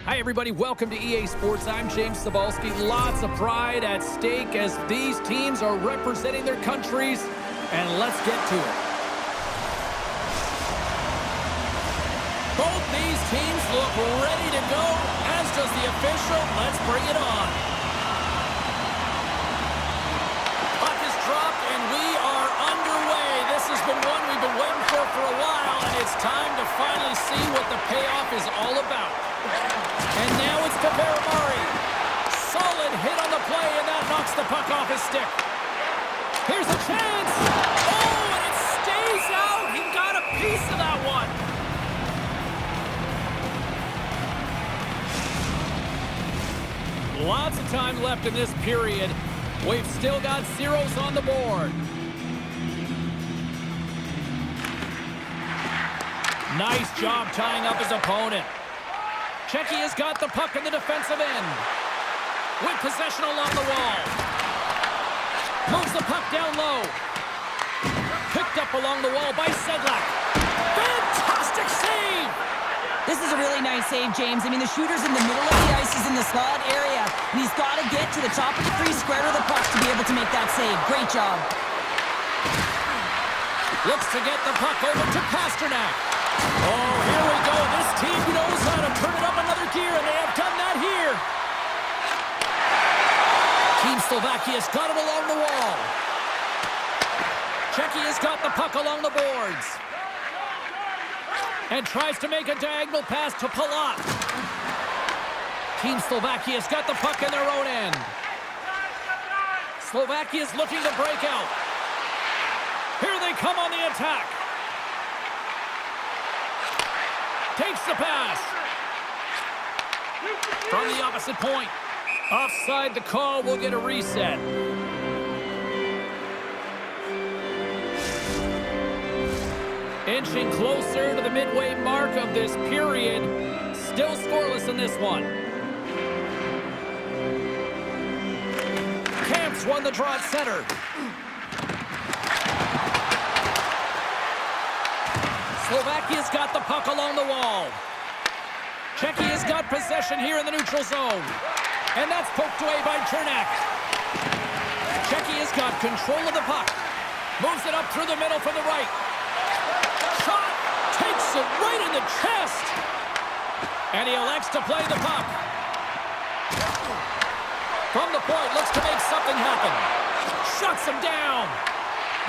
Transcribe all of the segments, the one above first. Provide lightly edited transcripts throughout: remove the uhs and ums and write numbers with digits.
Hi, everybody. Welcome to EA Sports. I'm James Cebulski. Lots of pride at stake as these teams are representing their countries. And let's get to it. Both these teams look ready to go, as does the official. Let's bring it on. Puck is dropped, and we are underway. This has been one we've been waiting for a while, and it's time to finally see what the payoff is all about. And now it's to Baramari. Solid hit on the play, and that knocks the puck off his stick. Here's a chance. Oh, and it stays out. He got a piece of that one. Lots of time left in this period. We've still got zeros on the board. Nice job tying up his opponent. Checky has got the puck in the defensive end. With possession along the wall. Moves the puck down low. Picked up along the wall by Sedlak. Fantastic save! This is a really nice save, James. I mean, the shooter's in the middle of the ice. He's in the slot area. And he's got to get to the top of the crease, square to the puck to be able to make that save. Great job. Looks to get the puck over to Pasternak. Oh, here we go. This team knows how to turn it up another gear, and they have done that here. Team Slovakia's got it along the wall. Checky has got the puck along the boards. And tries to make a diagonal pass to Palat. Team Slovakia's got the puck in their own end. Slovakia's looking to break out. Here they come on the attack. Takes the pass. From the opposite point. Offside the call. We'll get a reset. Inching closer to the midway mark of this period. Still scoreless in this one. Camps won the draw at center. Slovakia's got the puck along the wall. Checky has got possession here in the neutral zone. And that's poked away by Chernak. Checky has got control of the puck. Moves it up through the middle from the right. Shot! Takes it right in the chest! And he elects to play the puck. From the point, looks to make something happen. Shuts him down.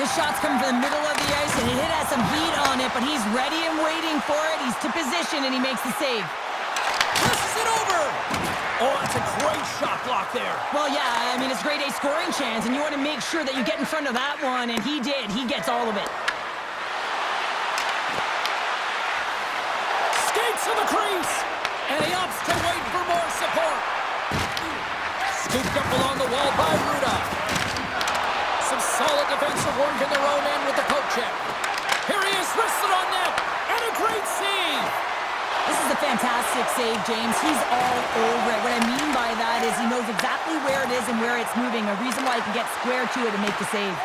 The shot's coming from the middle of the ice, and it has some heat on it, but he's ready and waiting for it. He's to position, and he makes the save. Passes it over! Oh, that's a great shot block there. Well, yeah, I mean, it's grade A scoring chance, and you want to make sure that you get in front of that one, and he did. He gets all of it. Skates to the crease, and he opts to wait for more support. Scooped up along the wall by Ruda. Some solid defensive work in their own end with the poke check. Here he is, wristed on net, and a great save. This is a fantastic save, James. He's all over it. What I mean by that is he knows exactly where it is and where it's moving, a reason why he can get square to it and make the save.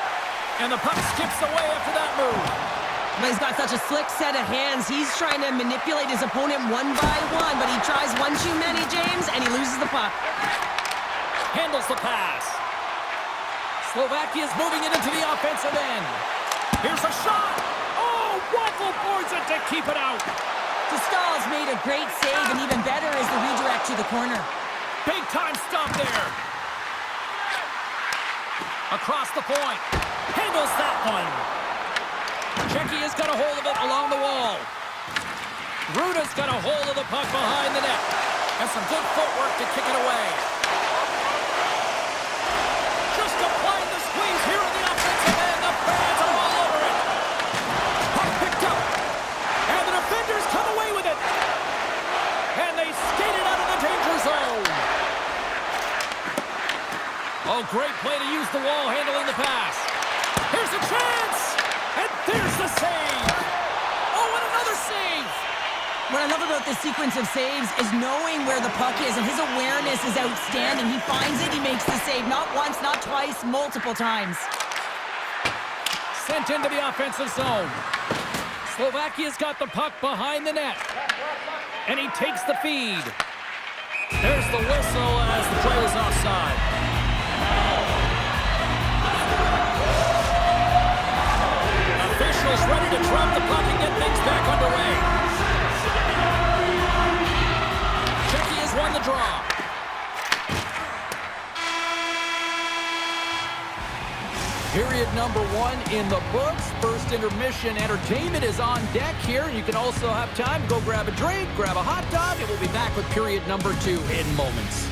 And the puck skips away after that move. But he's got such a slick set of hands. He's trying to manipulate his opponent one by one, but he tries one too many, James, and he loses the puck. Handles the pass. Slovakia's moving it into the offensive end. Here's a shot. Oh, waffle boards it to keep it out. Stahl's made a great save, and even better is the redirect to the corner. Big time stop there. Across the point. Handles that one. Checky has got a hold of it along the wall. Ruda's got a hold of the puck behind the net. And some good footwork to kick it away. Just applying the squeeze here in the offensive end. The fans are all over it. Puck picked up. And the defenders come away with it. And they skate it out of the danger zone. Oh, great play to use the wall handling the pass. Here's a chance. And there's the save. Oh, and another save. What I love about this sequence of saves is knowing where the puck is, and his awareness is outstanding. He finds it, he makes the save. Not once, not twice, multiple times. Sent into the offensive zone. Slovakia's got the puck behind the net. And he takes the feed. There's the whistle as the play is offside. Officials ready to drop the puck and get things back underway. Czechia has won the draw. Period number 1 in the books. First intermission entertainment is on deck here. You can also have time to go grab a drink, grab a hot dog, and we'll be back with period number 2 in moments.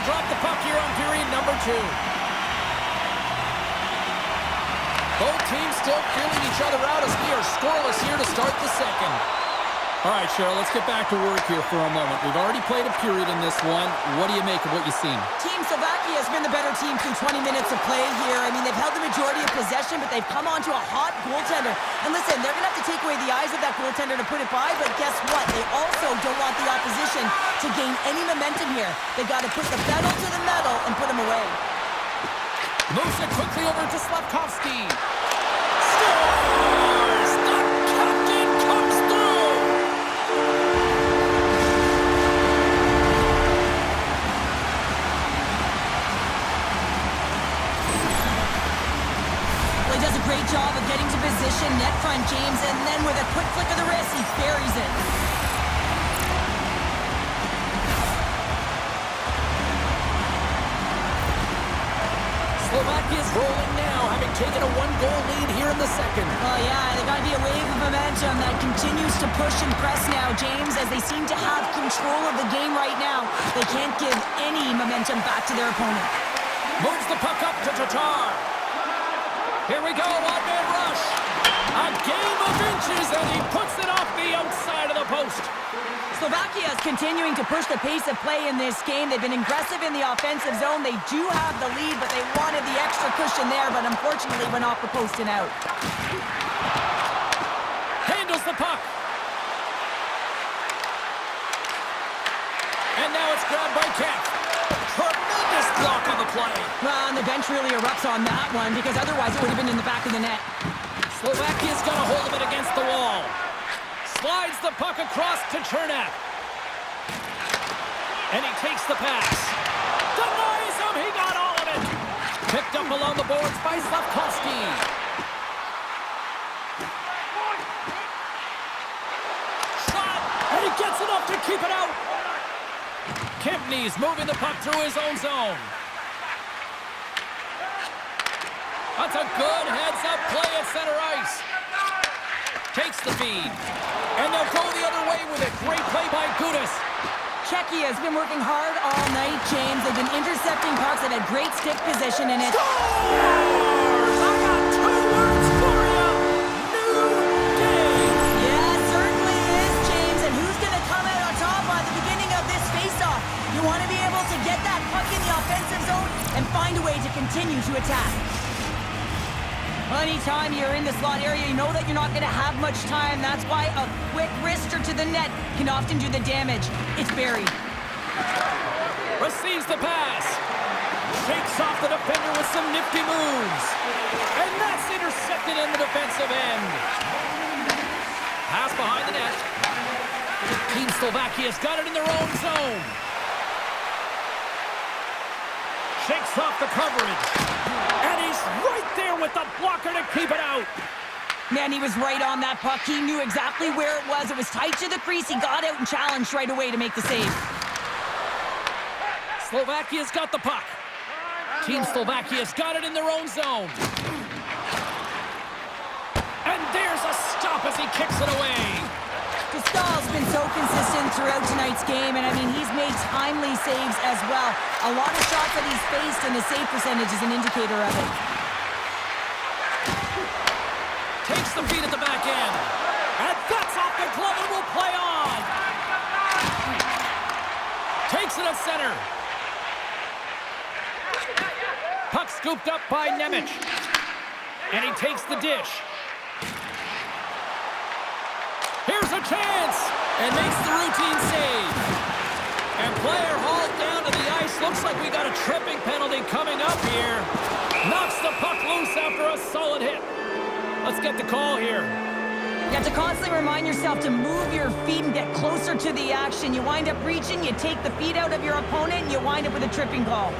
Drop the puck here on period number 2. Both teams still feeling each other out as we are scoreless here to start the second. All right, Cheryl, let's get back to work here for a moment. We've already played a period in this one. What do you make of what you've seen? Team Slovakia has been the better team through 20 minutes of play here. I mean, they've held the majority of possession, but they've come onto a hot goaltender. And listen, they're going to have to take away the eyes of that goaltender to put it by, but guess what? They also don't want the opposition to gain any momentum here. They got to put the pedal to the metal and put them away. Moves it quickly over to Slavkovsky. Scores! The captain comes through! Well, he does a great job of getting to position, net front, James, and then with a quick flick of the wrist, he buries it. Slovakia's rolling now, having taken a 1-goal lead here in the second. Well, yeah, they got to be a wave of momentum that continues to push and press now, James, as they seem to have control of the game right now. They can't give any momentum back to their opponent. Moves the puck up to Tatar. Here we go, one-man rush. A game of inches, and he puts it off the outside of the post. Slovakia is continuing to push the pace of play in this game. They've been aggressive in the offensive zone. They do have the lead, but they wanted the extra cushion there, but unfortunately went off the post and out. Handles the puck. And now it's grabbed by Kemp. Tremendous block on the play. Well, and the bench really erupts on that one, because otherwise it would have been in the back of the net. Slovakia's got a hold of it against the wall. Slides the puck across to Chernak. And he takes the pass. Denies him, he got all of it. Picked up along the boards by Slavkovsky. Shot, and he gets enough to keep it out. Kempney's moving the puck through his own zone. That's a good heads-up play at center ice. Takes the feed. And they'll go the other way with it. Great play by Gudas. Czechia has been working hard all night, James. They've been intercepting pucks and had great stick position in it. Scores! I got 2 words for you. New day. Yeah, it certainly is, James. And who's going to come out on top by the beginning of this face-off? You want to be able to get that puck in the offensive zone and find a way to continue to attack. Anytime you're in the slot area, you know that you're not going to have much time. That's why a quick wrister to the net can often do the damage. It's buried. Receives the pass. Shakes off the defender with some nifty moves. And that's intercepted in the defensive end. Pass behind the net. Team Slovakia's got it in their own zone. Shakes off the coverage. And he's right there with the blocker to keep it out. Man, he was right on that puck. He knew exactly where it was. It was tight to the crease. He got out and challenged right away to make the save. Slovakia's got the puck. Team Slovakia's got it in their own zone. And there's a stop as he kicks it away. Gastal's been so consistent throughout tonight's game, and I mean, he's made timely saves as well. A lot of shots that he's faced, and the save percentage is an indicator of it. Takes the feed at the back end. And that's off the glove and will play on. Takes it at center. Puck scooped up by Nemec. And he takes the dish. Here a chance! And makes the routine save. And player hauled down to the ice. Looks like we got a tripping penalty coming up here. Knocks the puck loose after a solid hit. Let's get the call here. You have to constantly remind yourself to move your feet and get closer to the action. You wind up reaching, you take the feet out of your opponent, and you wind up with a tripping call.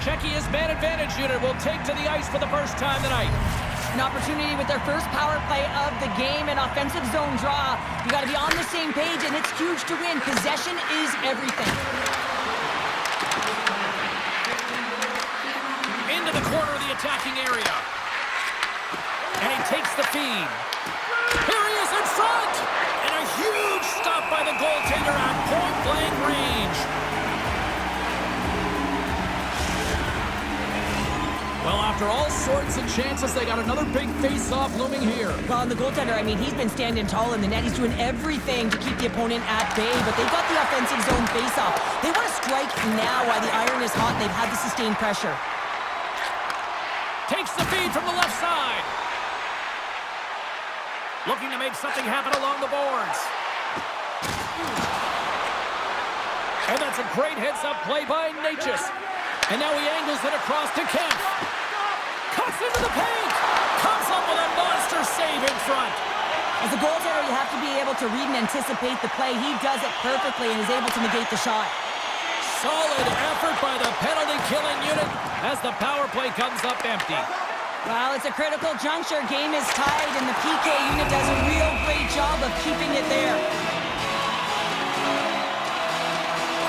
Czechia's man advantage unit will take to the ice for the first time tonight. An opportunity with their first power play of the game, an offensive zone draw. You got to be on the same page, and it's huge to win. Possession is everything. Into the corner of the attacking area. And he takes the feed. Here he is in front! And a huge stop by the goaltender at point-blank range. Well, after all sorts of chances, they got another big face-off looming here. Well, and the goaltender, I mean, he's been standing tall in the net. He's doing everything to keep the opponent at bay, but they've got the offensive zone face-off. They want to strike now while the iron is hot, and they've had the sustained pressure. Takes the feed from the left side. Looking to make something happen along the boards. And that's a great heads-up play by Natchez. And now he angles it across to Kemp. Cuts into the paint. Comes up with a monster save in front. As a goaltender, you have to be able to read and anticipate the play. He does it perfectly and is able to negate the shot. Solid effort by the penalty-killing unit as the power play comes up empty. Well, it's a critical juncture. Game is tied, and the PK unit does a real great job of keeping it there.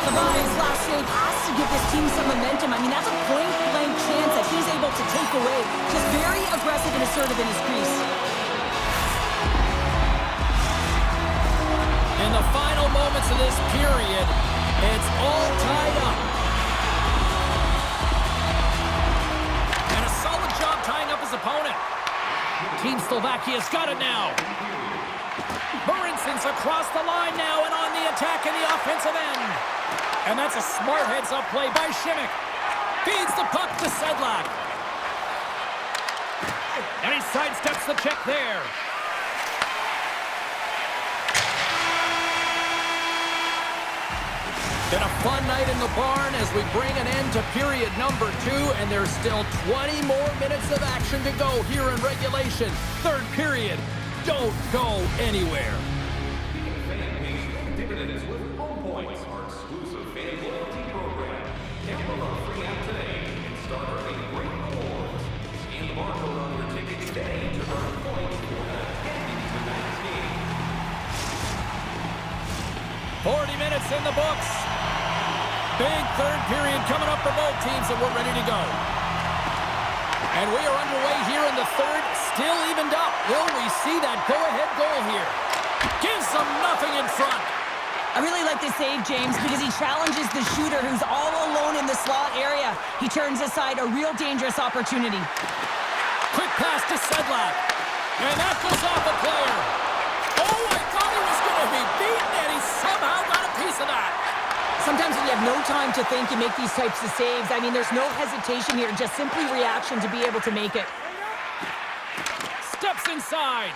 Levine's last save has to give this team some momentum. I mean, that's a point-blank chance that he's able to take away. Just very aggressive and assertive in his crease. In the final moments of this period, it's all tied up. And a solid job tying up his opponent. Team Slovakia's got it now. Marinson's across the line now and on the attack in the offensive end. And that's a smart heads-up play by Šimik. Feeds the puck to Sedlak. And he sidesteps the check there. Been a fun night in the barn as we bring an end to period number 2, and there's still 20 more minutes of action to go here in regulation. Third period. Don't go anywhere. In the books. Big third period coming up for both teams, and we're ready to go. And we are underway here in the third, still evened up. Will we see that go-ahead goal here? Gives them nothing in front. I really like this save, James, because he challenges the shooter who's all alone in the slot area. He turns aside a real dangerous opportunity. Quick pass to Sedlak. And that goes off a player. Oh, I thought he was going to be beaten, and he somehow got a piece of that. Sometimes when you have no time to think, you make these types of saves. I mean, there's no hesitation here, just simply reaction to be able to make it. Steps inside.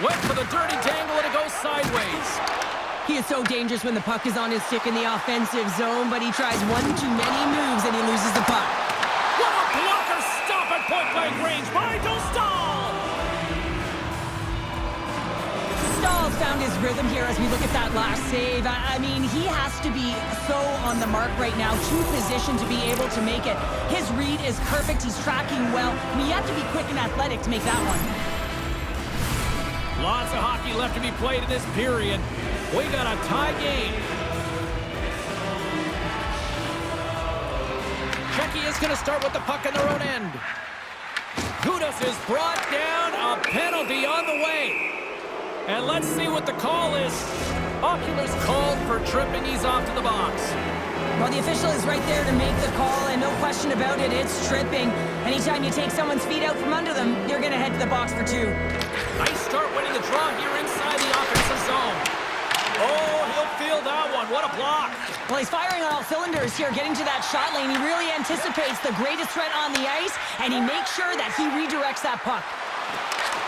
Went for the dirty dangle, and it goes sideways. He is so dangerous when the puck is on his stick in the offensive zone, but he tries one too many moves, and he loses the puck. What a blocker stop at point-blank range by Dostal! Stahl's found his rhythm here as we look at that last save. I mean, he has to be so on the mark right now, to position to be able to make it. His read is perfect. He's tracking well. I mean, you have to be quick and athletic to make that one. Lots of hockey left to be played in this period. We got a tie game. Czechia is going to start with the puck in their own end. Gudas is brought down. A penalty on the way. And let's see what the call is. Oculus called for tripping. He's off to the box. Well, the official is right there to make the call, and no question about it, it's tripping. Anytime you take someone's feet out from under them, you're going to head to the box for 2. Nice start winning the draw here inside the offensive zone. Oh, he'll feel that one. What a block. Well, he's firing on all cylinders here, getting to that shot lane. He really anticipates the greatest threat on the ice, and he makes sure that he redirects that puck.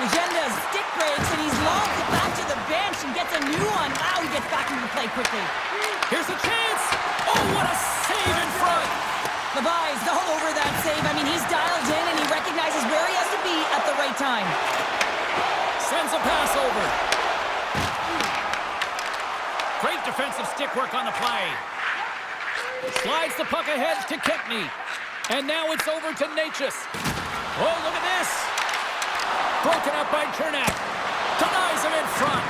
Legenda's stick breaks, and he's lobbed it back to the bench and gets a new one. Wow, he gets back into the play quickly. Here's a chance. Oh, what a save in front. Levi's all over that save. I mean, he's dialed in, and he recognizes where he has to be at the right time. Sends a pass over. Great defensive stick work on the play. Slides the puck ahead to Kempney. And now it's over to Natchez. Oh, look at this. Broken up by Chernak. Denies him in front.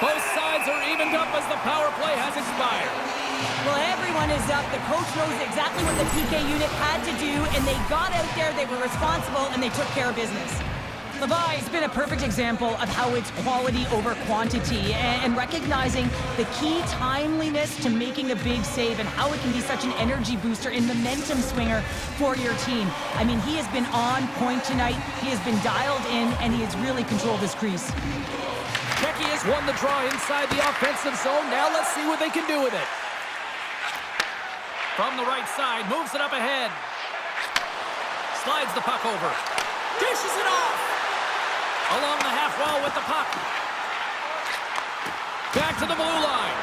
Both sides are evened up as the power play has expired. Well, everyone is up. The coach knows exactly what the PK unit had to do, and they got out there, they were responsible, and they took care of business. Levi's been a perfect example of how it's quality over quantity and recognizing the key timeliness to making a big save and how it can be such an energy booster and momentum swinger for your team. I mean, he has been on point tonight. He has been dialed in, and he has really controlled his crease. Becky has won the draw inside the offensive zone. Now let's see what they can do with it. From the right side, moves it up ahead. Slides the puck over. Dishes it off. Along the half wall with the puck. Back to the blue line.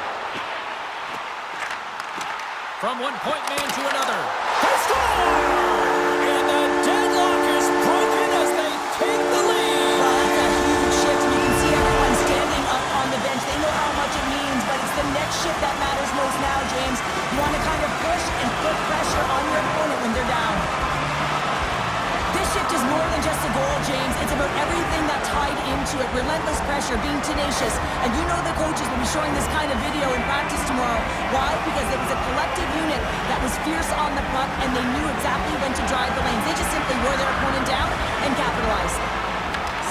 From one point man to another. They score! And the deadlock is broken as they take the lead. Well, that's a huge shift. You can see everyone standing up on the bench. They know how much it means, but it's the next shift that matters most now, James. You want to kind of push and put pressure on your opponent when they're down. This shift is more than just a goal, James. It's about everything that tied into it. Relentless pressure, being tenacious. And you know the coaches will be showing this kind of video in practice tomorrow. Why? Because it was a collective unit that was fierce on the puck, and they knew exactly when to drive the lanes. They just simply wore their opponent down and capitalized.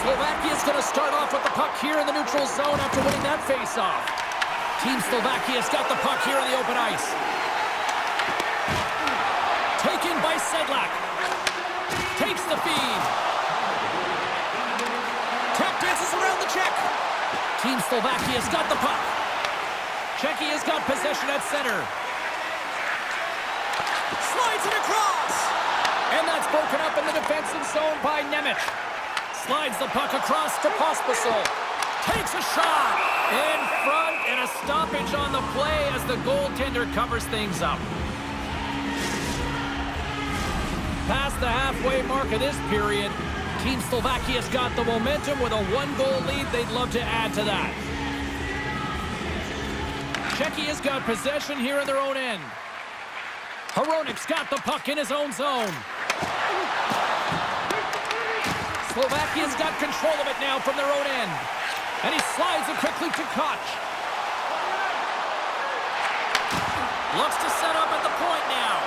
Slovakia's going to start off with the puck here in the neutral zone after winning that face-off. Team Slovakia's got the puck here on the open ice. Taken by Sedlak. Takes the feed. Tap dances around the check. Team Slovakia's got the puck. Czechia's got possession at center. Slides it across. And that's broken up in the defensive zone by Nemec. Slides the puck across to Pospisil. Takes a shot. In front, and a stoppage on the play as the goaltender covers things up. Past the halfway mark of this period, Team Slovakia's got the momentum with a one-goal lead. They'd love to add to that. Czechia's got possession here in their own end. Hronik's got the puck in his own zone. Slovakia's got control of it now from their own end. And he slides it quickly to Koch. Looks to set up at the point now.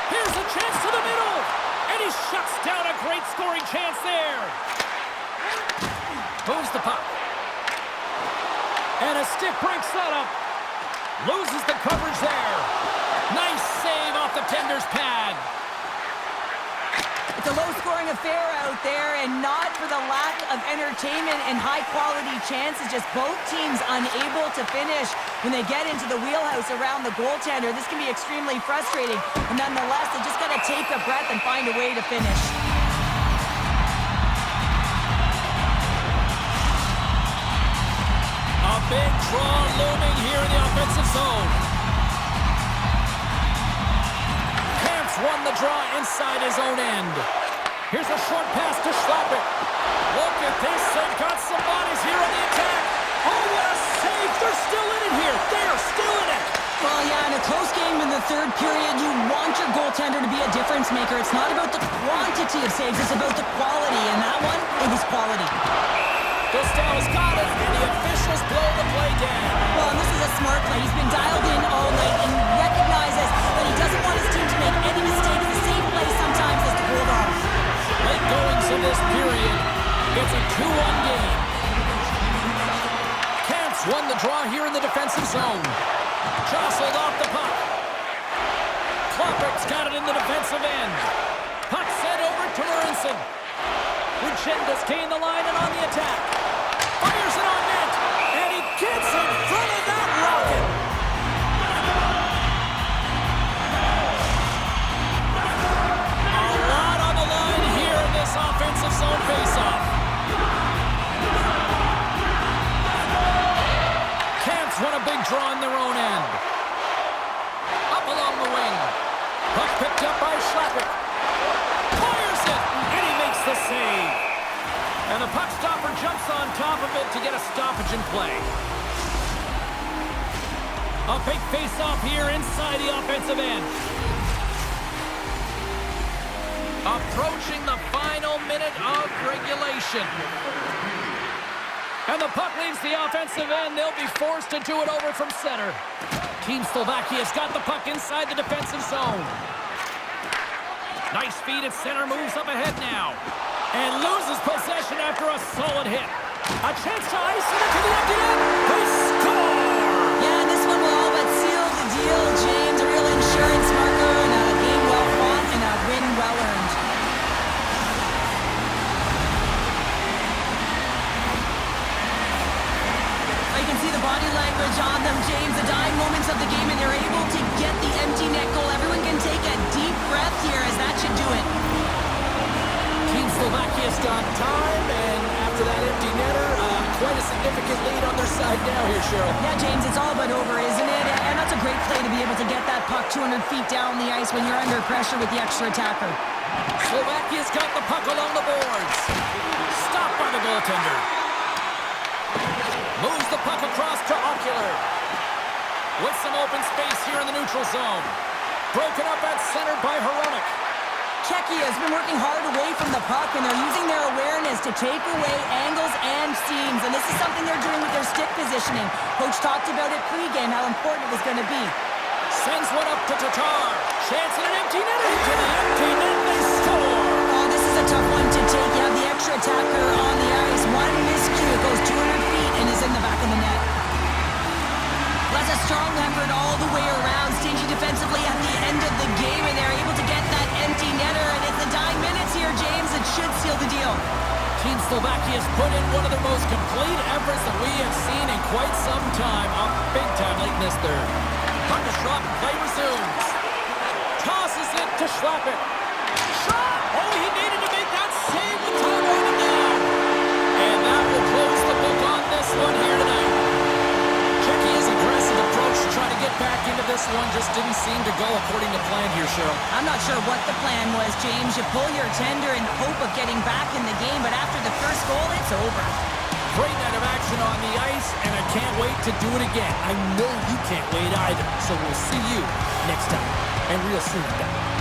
Here's a chance to the middle. And he shuts down a great scoring chance there. Moves the puck. And a stick break setup. Loses the coverage there. Nice save off the tender's pad. It's a low-scoring affair out there, and not for the lack of entertainment and high-quality chances. Just both teams unable to finish when they get into the wheelhouse around the goaltender. This can be extremely frustrating, and nonetheless, they just got to take a breath and find a way to finish. A big draw looming here in the offensive zone. Won the draw inside his own end. Here's a short pass to Schlapper. Look at this. They've got some bodies here on the attack. Oh, what a save. They're still in it here. They are still in it. Well, yeah, in a close game in the third period, you want your goaltender to be a difference maker. It's not about the quantity of saves. It's about the quality. And that one, it was quality. Gustav's got it, and the officials blow the play down. Well, and this is a smart play. He's been dialed in all night and recognizes that he doesn't want his team to make any mistakes. The safe play sometimes is to hold off. Late goings in this period. It's a 2-1 game. Camps won the draw here in the defensive zone. Jostled off the puck. Kloppert's got it in the defensive end. Puck sent over to Lorenzen. Ruchenda's gained the line and on the attack. Fires it on net. And he gets in front of that rocket. up by Schlappert. Fires it, and he makes the save. And the puck stopper jumps on top of it to get a stoppage in play. A big face-off here inside the offensive end. Approaching the final minute of regulation. And the puck leaves the offensive end. They'll be forced to do it over from center. Team Slovakia's got the puck inside the defensive zone. Nice feed at center, moves up ahead now. And loses possession after a solid hit. A chance to ice it into the empty net. They score! Yeah, and this one will all but seal the deal, James. A real insurance marker and a game well fought and a win well earned. You can see the body language on them, James. The dying moments of the game, and they're able to get the empty net goal. Everyone can take a deep breath here, as that should do it. Team Slovakia's got time, and after that empty netter, quite a significant lead on their side now here, Cheryl. Yeah, James, it's all but over, isn't it? And that's a great play to be able to get that puck 200 feet down the ice when you're under pressure with the extra attacker. Slovakia's got the puck along the boards. Stopped by the goaltender. Moves the puck across to Ocular. With some open space here in the neutral zone. Broken up at center by Hronek. Czechia has been working hard away from the puck, and they're using their awareness to take away angles and seams. And this is something they're doing with their stick positioning. Coach talked about it pregame, how important it was going to be. Sends one up to Tatar. Chance at an empty net. Into the empty net, they score. Oh, this is a tough one to take. You have the extra attacker on the ice. One miscue, it goes 200 feet and is in the back of the net. That's a strong effort all the way around. Stingy defensively at the end of the game, and they're able to get that empty netter. And it's the dying minutes here, James. It should seal the deal. Team Slovakia's put in one of their most complete efforts that we have seen in quite some time. A big time late in this third. Puck is dropped, play resumes. Tosses it to Schlappert. Shot! Oh, he needed to make that save with time running down. And that will close the book on this one here tonight. Czechia's aggressive approach to try to get back into this one just didn't seem to go according to plan here, Cheryl. I'm not sure what the plan was, James. You pull your tender in hope of getting back in the game, but after the first goal, it's over. Great night of action on the ice, and I can't wait to do it again. I know you can't wait either, so we'll see you next time, and real soon.